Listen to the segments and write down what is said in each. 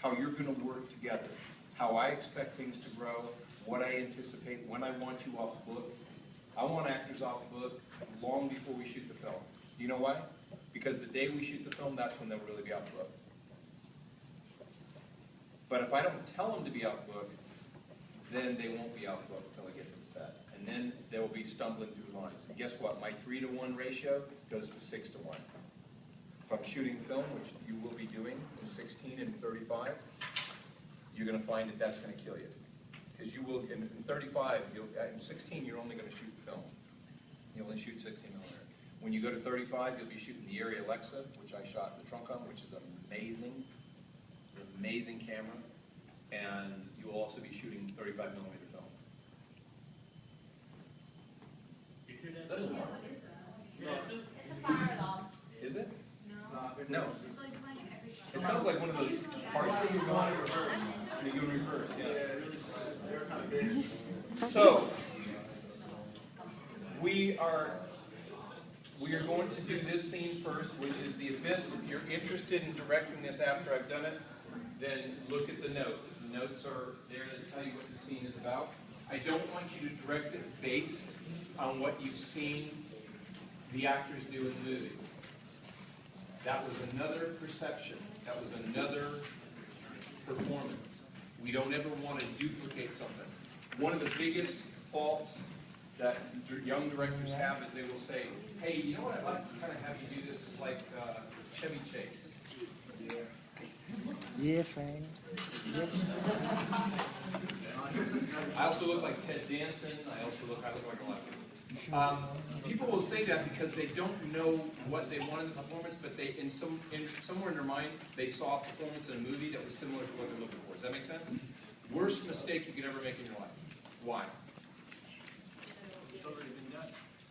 how you're going to work together, how I expect things to grow, what I anticipate, when I want you off book. I want actors off book long before we shoot the film. Do you know why? Because the day we shoot the film, that's when they'll really be off book. But if I don't tell them to be off book, then they won't be off book until they get to the set. And then they will be stumbling through lines. And guess what? My 3-to-1 ratio goes to 6-to-1. If I'm shooting film, which you will be doing in 16 and 35, you're going to find that that's going to kill you. Because you will, in 35, in 16, you're only going to shoot film. You only shoot 16 millimeter. When you go to 35, you'll be shooting the Arri Alexa, which I shot the trunk on, which is amazing. It's an amazing camera. And you will also be shooting 35 millimeter film. You hear that too? Yeah, it's a fire alarm. Is it? No. No. It's like playing every It sounds like one of those parts that you go in reverse. You go in reverse, yeah. So, we are going to do this scene first, which is the abyss. If you're interested in directing this after I've done it, then look at the notes. The notes are there to tell you what the scene is about. I don't want you to direct it based on what you've seen the actors do in the movie. That was another perception. That was another performance. We don't ever want to duplicate something. One of the biggest faults that young directors have is they will say, hey, you know what, I'd like to kind of have you do this like Chevy Chase. Yeah, Frank. I also look like Ted Danson. I look like a lot of people. People will say that because they don't know what they want in the performance, but they, somewhere in their mind, they saw a performance in a movie that was similar to what they're looking for. Does that make sense? Worst mistake you could ever make in your life. Why? It's already been done.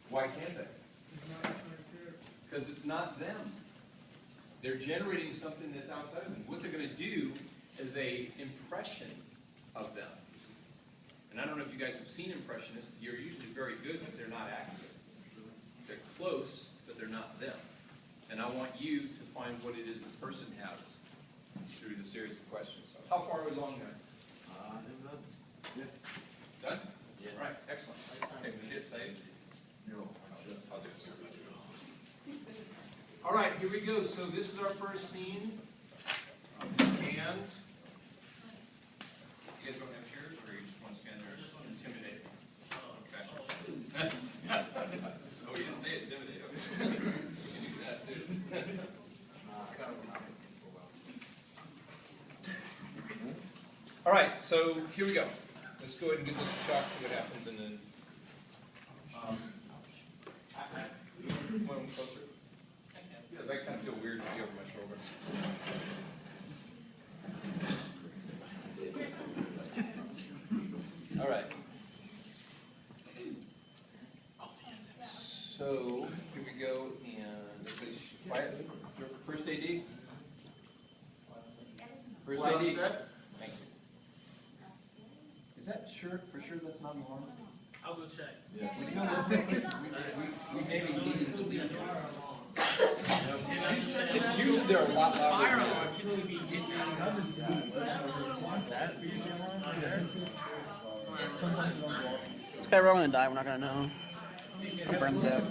Why can't they? Because it's not them. They're generating something that's outside of them. What they're going to do is an impression of them. And I don't know if you guys have seen impressionists. You're usually very good, but they're not accurate. They're close, but they're not them. And I want you to find what it is the person has through the series of questions. So how far are we along there? Done? Yeah. All right, excellent. Okay, we just say I'll do it. All right, here we go. So this is our first scene. And you guys don't have chairs, or you just want to stand there and intimidate me? Okay. Oh, you didn't say intimidate. Okay. You can do that too. All right, so here we go. Let's go ahead and get this shot, see what happens, and then one closer. Yeah, that kind of feel weird to be over my shoulder. All right. So here we go, and everybody's quiet. First AD. First AD. Thank you. Is that sure for sure that's not normal? I'll go check. Yeah. We maybe needed to leave. Usually they're a lot louder. This guy, we're all gonna die. We're not gonna know. I'll burn the death.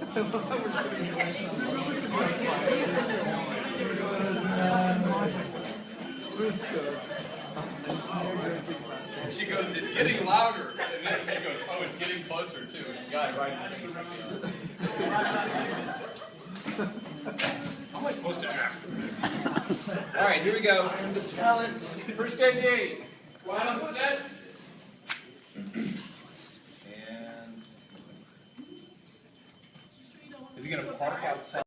She goes, it's getting louder. And then she goes, oh, it's getting closer too. And the guy right in the How am I supposed to act? All right, here we go. The talent. First AD. Quiet on set. And is he going to park outside?